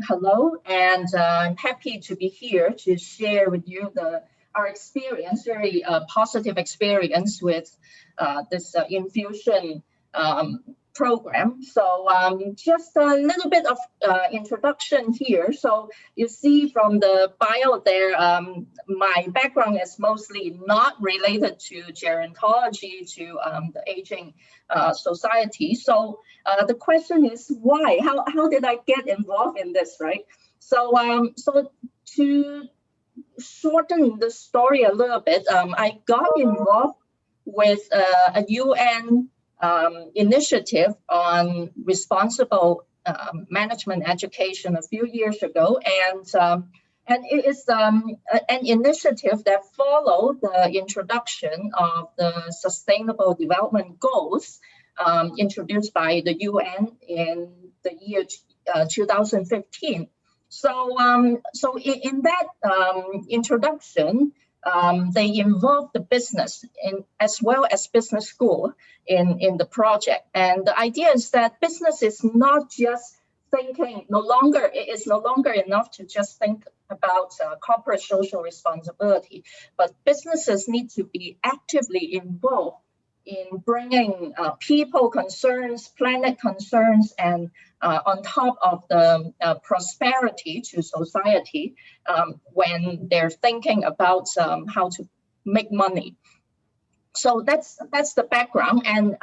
Hello, and I'm happy to be here to share with you our experience, very positive experience with this infusion program. So just a little bit of introduction here. So you see from the bio there, my background is mostly not related to gerontology, to the aging society. So the question is why? How did I get involved in this, right? So so to shorten the story a little bit, I got involved with a UN initiative on responsible management education a few years ago, and it is an initiative that followed the introduction of the Sustainable Development Goals introduced by the UN in the year 2015. So in that introduction, they involved the business as well as business school in the project. And the idea is that business is not just thinking, it is no longer enough to just think about corporate social responsibility, but businesses need to be actively involved in bringing people concerns, planet concerns, and on top of the prosperity to society when they're thinking about how to make money. So that's the background, and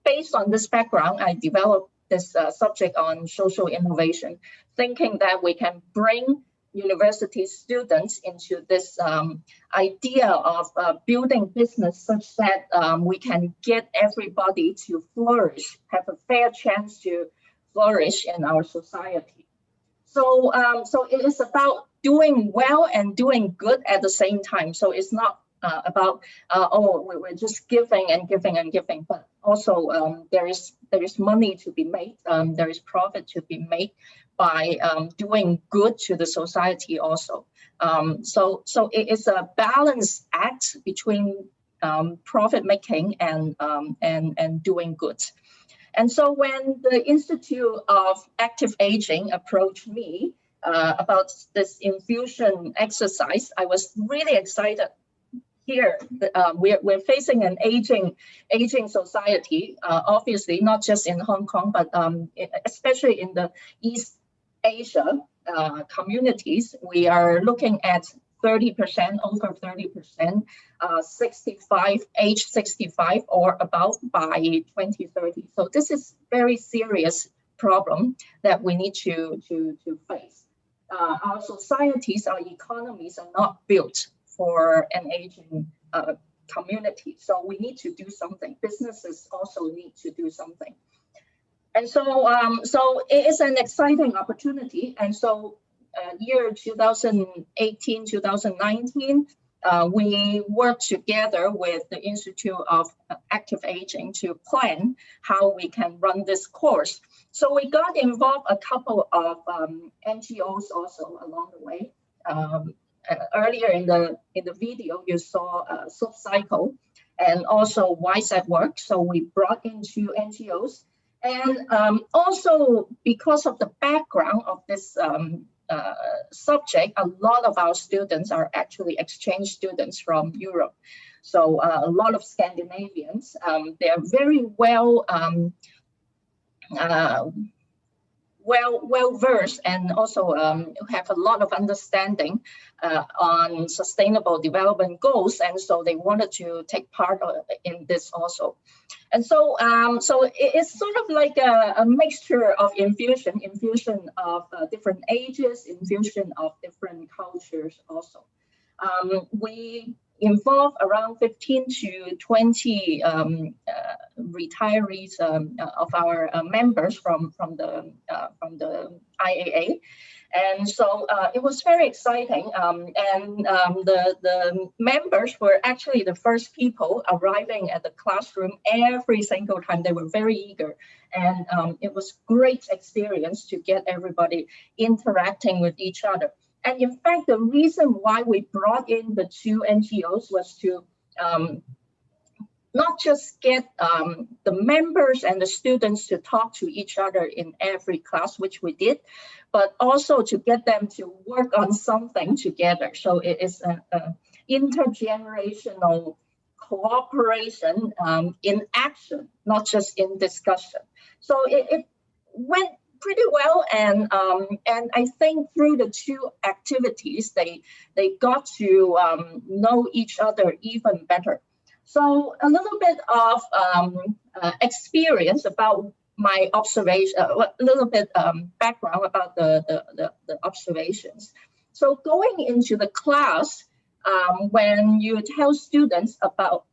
based on this background, I developed this subject on social innovation, thinking that we can bring university students into this idea of building business such that we can get everybody to flourish, have a fair chance to flourish in our society. So, so it is about doing well and doing good at the same time. So it's not about we're just giving and giving and giving, but also there is money to be made, there is profit to be made by doing good to the society also. So it is a balanced act between profit making and doing good. And so when the Institute of Active Aging approached me about this infusion exercise, I was really excited. Here, we're facing an aging society, obviously not just in Hong Kong, but especially in the East Asia communities. We are looking at 30%, over 30%, age 65 or above by 2030. So this is very serious problem that we need to face. Our societies, our economies are not built for an aging community. So we need to do something. Businesses also need to do something. And so, so it is an exciting opportunity. And so year 2018, 2019, we worked together with the Institute of Active Aging to plan how we can run this course. So we got involved a couple of NGOs also along the way. Earlier in the video, you saw SubCycle and also Wise at Work. So we brought in 2 NGOs, and also because of the background of this subject, a lot of our students are actually exchange students from Europe. So a lot of Scandinavians, they are very well versed and also have a lot of understanding on sustainable development goals, and so they wanted to take part in this also. And so, so it's sort of like a mixture of infusion of different ages, infusion of different cultures also. We involve around 15 to 20 retirees of our members from the IAA, and so it was very exciting. And the members were actually the first people arriving at the classroom every single time. They were very eager, and it was great experience to get everybody interacting with each other. And in fact, the reason why we brought in the 2 NGOs was to not just get the members and the students to talk to each other in every class, which we did, but also to get them to work on something together. So it is an intergenerational cooperation in action, not just in discussion. So it went pretty well, and I think through the two activities, they got to know each other even better. So a little bit of experience about my observation, a little bit background about the observations. So going into the class, when you tell students about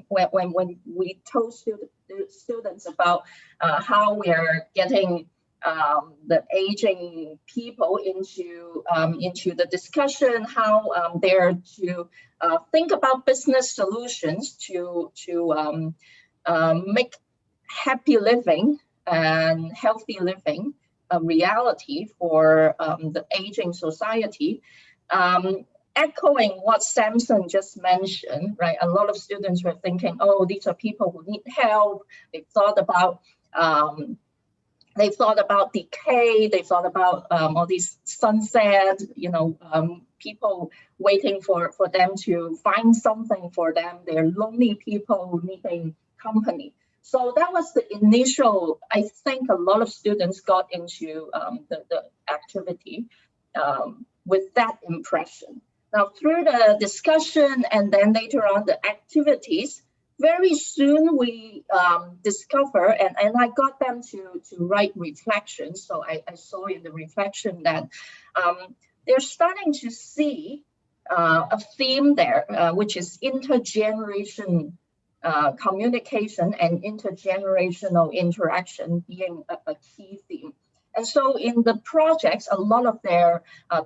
when we told students about how we are getting the aging people into the discussion, how they're to think about business solutions to make happy living and healthy living a reality for the aging society. Echoing what Samson just mentioned, right? A lot of students were thinking, oh, these are people who need help. They thought about decay. They thought about all these sunset, people waiting for them to find something for them. They're lonely people needing company. So that was the initial, I think a lot of students got into the activity with that impression. Now, through the discussion and then later on the activities, very soon we discover, and I got them to write reflections. So I saw in the reflection that they're starting to see a theme there, which is intergeneration communication and intergenerational interaction being a key theme. And so in the projects, a lot of their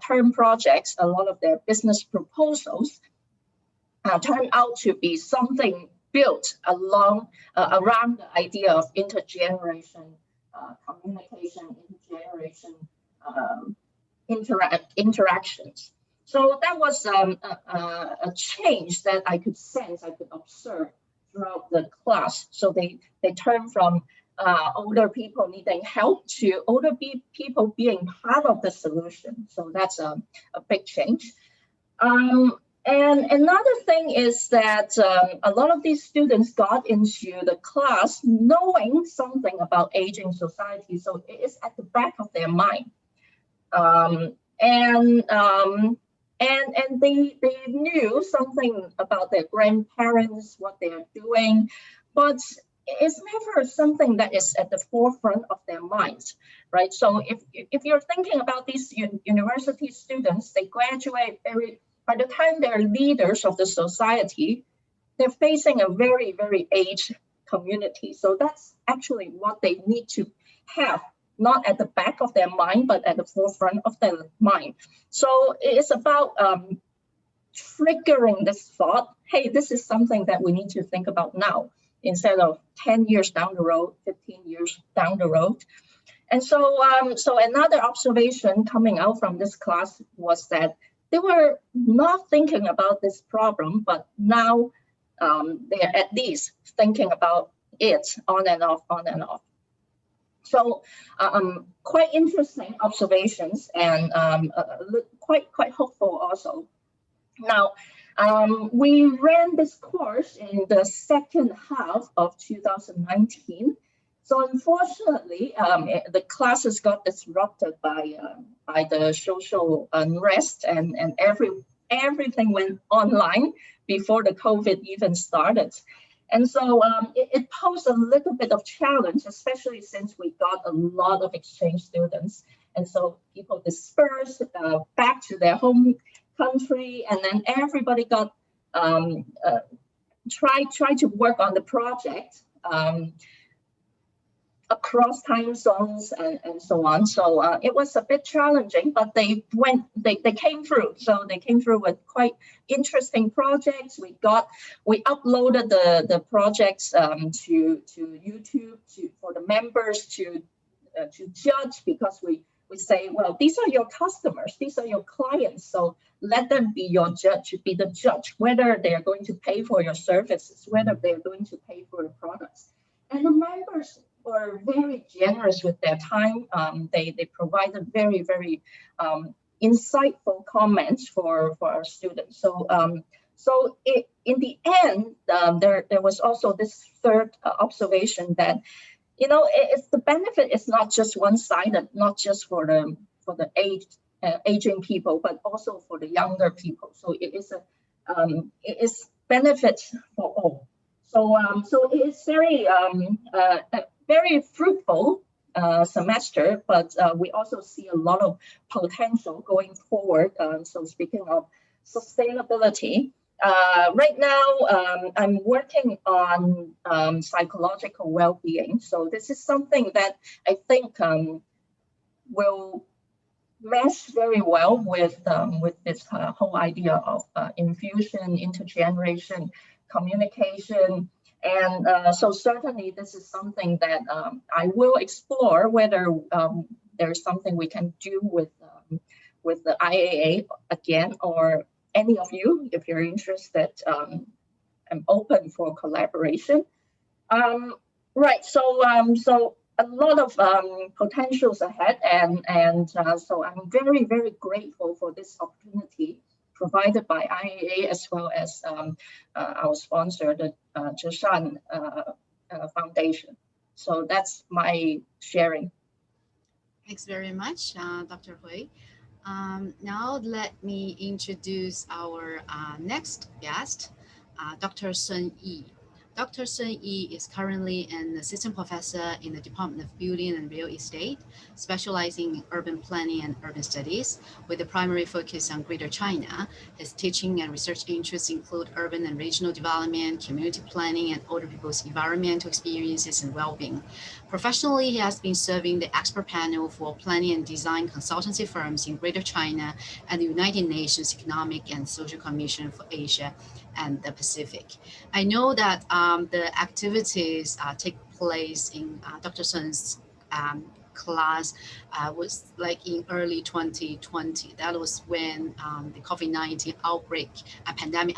term projects, a lot of their business proposals turn out to be something built around the idea of intergeneration communication, intergeneration interactions. So that was a change that I could sense, I could observe throughout the class. So they turn from older people needing help to older people being part of the solution. So that's a big change. And another thing is that a lot of these students got into the class knowing something about aging society. So it is at the back of their mind. And they knew something about their grandparents, what they are doing, but it's never something that is at the forefront of their minds, right? So if you're thinking about these university students, they graduate by the time they're leaders of the society, they're facing a very, very aged community. So that's actually what they need to have, not at the back of their mind, but at the forefront of their mind. So it's about triggering this thought, hey, this is something that we need to think about now, instead of 10 years down the road, 15 years down the road. And so, so another observation coming out from this class was that they were not thinking about this problem, but now they're at least thinking about it on and off, on and off. So quite interesting observations and quite hopeful also. Now, we ran this course in the second half of 2019. So unfortunately, the classes got disrupted by the social unrest, and everything went online before the COVID even started. And so it posed a little bit of challenge, especially since we got a lot of exchange students. And so people dispersed back to their home country, and then everybody got try to work on the project across time zones and so on. So it was a bit challenging, but they came through. So they came through with quite interesting projects. We uploaded the projects to YouTube for the members to judge, because we we say, well, these are your customers, these are your clients, so let them be your judge, be the judge, whether they are going to pay for your services, whether they're going to pay for your products. And the members were very generous with their time. They provided very, very insightful comments for our students. So in the end, there was also this third observation that, you know, it's the benefit is not just one-sided, not just for the aging people, but also for the younger people. So it is benefits for all. So it is very fruitful semester, but we also see a lot of potential going forward. So speaking of sustainability, right now I'm working on psychological well-being. So this is something that I think will mesh very well with this whole idea of infusion, intergeneration, communication. And so certainly this is something that I will explore, whether there's something we can do with the IAA again, or any of you, if you're interested. I'm open for collaboration. Right, so a lot of potentials ahead, and so I'm very, very grateful for this opportunity provided by IAA, as well as our sponsor, the ZeShan Foundation. So that's my sharing. Thanks very much, Dr. Hui. Now let me introduce our next guest, Dr. Sun Yi. Dr. Sun Yi is currently an assistant professor in the Department of Building and Real Estate, specializing in urban planning and urban studies, with a primary focus on Greater China. His teaching and research interests include urban and regional development, community planning, and older people's environmental experiences and well-being. Professionally, he has been serving the expert panel for planning and design consultancy firms in Greater China and the United Nations Economic and Social Commission for Asia and the Pacific. I know that the activities take place in Dr. Sun's class was like in early 2020. That was when the COVID-19 outbreak, pandemic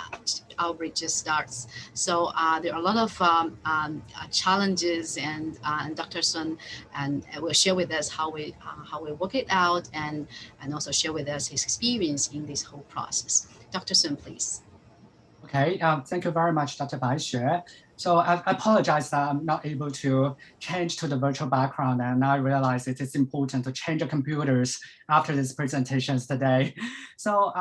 outbreak just starts. So there are a lot of challenges, and Dr. Sun will share with us how we work it out, and also share with us his experience in this whole process. Dr. Sun, please. Okay, thank you very much, Dr. Bai Sha. So I apologize that I'm not able to change to the virtual background, and I realize it is important to change the computers after these presentations today. So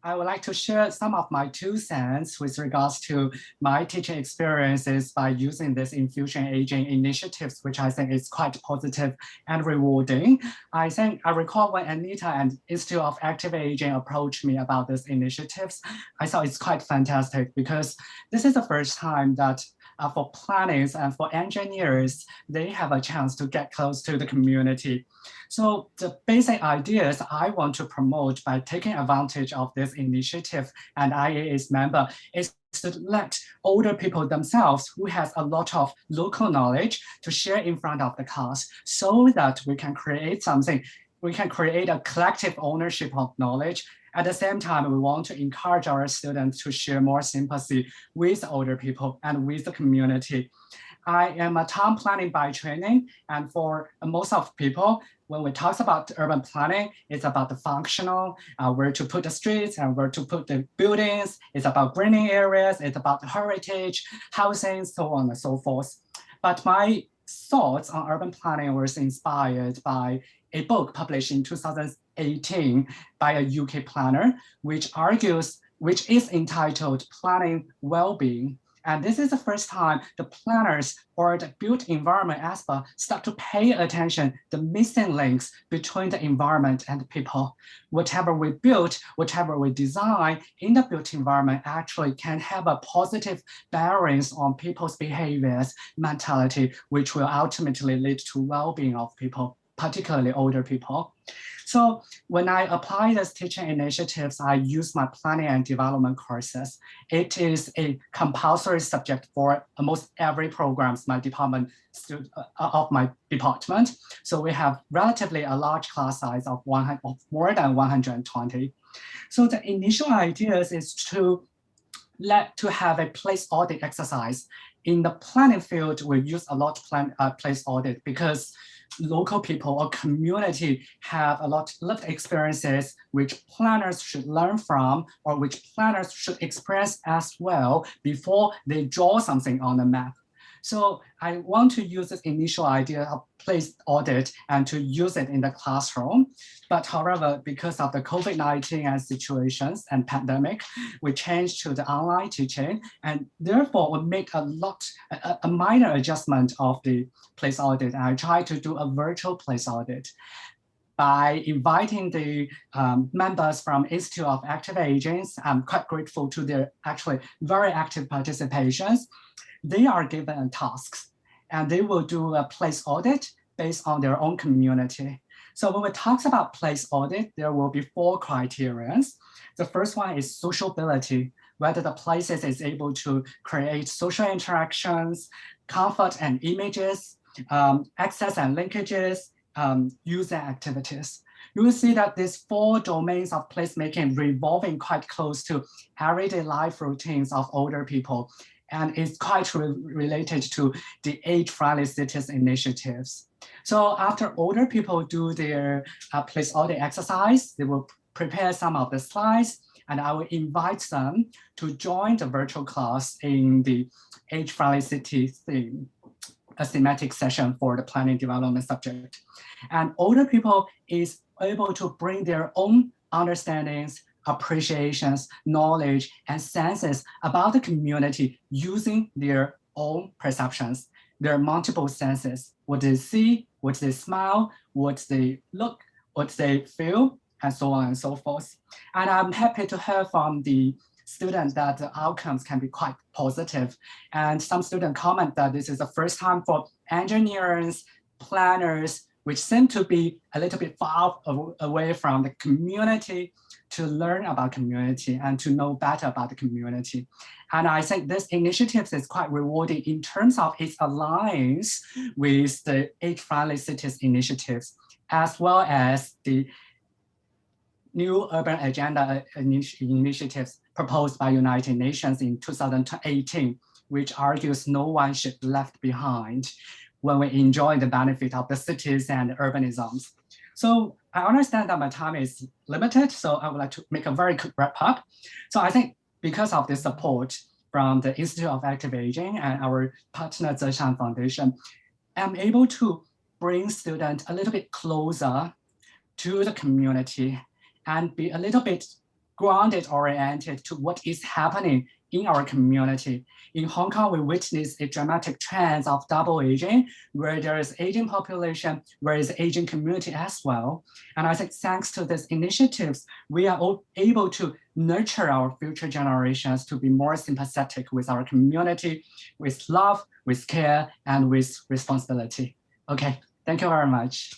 I would like to share some of my 2 cents with regards to my teaching experiences by using this infusion aging initiatives, which I think is quite positive and rewarding. I recall when Anita and Institute of Active Aging approached me about these initiatives, I thought it's quite fantastic, because this is the first time that for planners and for engineers, they have a chance to get close to the community. So the basic ideas I want to promote by taking advantage of this initiative and IAA's member is to let older people themselves, who has a lot of local knowledge, to share in front of the class, so that we can create something. We can create a collective ownership of knowledge. At the same time, we want to encourage our students to share more sympathy with older people and with the community. I am a town planning by training, and for most of people, when we talk about urban planning, it's about the functional, where to put the streets and where to put the buildings. It's about greening areas, it's about heritage, housing, so on and so forth. But my thoughts on urban planning was inspired by a book published in 2018 by a UK planner, which is entitled Planning Wellbeing. And this is the first time the planners or the built environment expert start to pay attention to the missing links between the environment and the people. Whatever we build, whatever we design in the built environment actually can have a positive bearings on people's behaviors, mentality, which will ultimately lead to well-being of people, particularly older people. So when I apply these teaching initiatives, I use my planning and development courses. It is a compulsory subject for almost every programs of my department. So we have relatively a large class size of more than 120. So the initial ideas is to have a place audit exercise. In the planning field, we use a lot place audit because local people or community have a lot of experiences which planners should learn from, or which planners should express as well before they draw something on the map. So I want to use this initial idea of place audit and to use it in the classroom. But however, because of the COVID-19 and situations and pandemic, we changed to the online teaching, and therefore we make a minor adjustment of the place audit. And I try to do a virtual place audit by inviting the members from Institute of Active Aging. I'm quite grateful to their actually very active participations. They are given tasks and they will do a place audit based on their own community. So when we talk about place audit, there will be 4 criteria. The first one is sociability, whether the places is able to create social interactions, comfort and images, access and linkages, user activities. You will see that these 4 domains of placemaking revolving quite close to everyday life routines of older people. And it's quite related to the age-friendly cities initiatives. So after older people do their place audit exercise, they will prepare some of the slides, and I will invite them to join the virtual class in the age-friendly city theme, a thematic session for the planning development subject. And older people is able to bring their own understandings, appreciations, knowledge, and senses about the community using their own perceptions, their multiple senses, what they see, what they smell, what they look, what they feel, and so on and so forth. And I'm happy to hear from the students that the outcomes can be quite positive. And some students comment that this is the first time for engineers, planners, which seem to be a little bit far away from the community, to learn about community and to know better about the community. And I think this initiative is quite rewarding in terms of its alliance with the age-friendly cities initiatives, as well as the new urban agenda initiatives proposed by United Nations in 2018, which argues no one should be left behind when we enjoy the benefit of the cities and urbanisms. So I understand that my time is limited, so I would like to make a very quick wrap up. So I think because of the support from the Institute of Active Aging and our partner ZeShan Foundation, I'm able to bring students a little bit closer to the community and be a little bit grounded, oriented to what is happening in our community. In Hong Kong, we witness a dramatic trend of double aging, where there is aging population, where is aging community as well. And I think thanks to these initiatives, we are all able to nurture our future generations to be more sympathetic with our community, with love, with care, and with responsibility. Okay, thank you very much.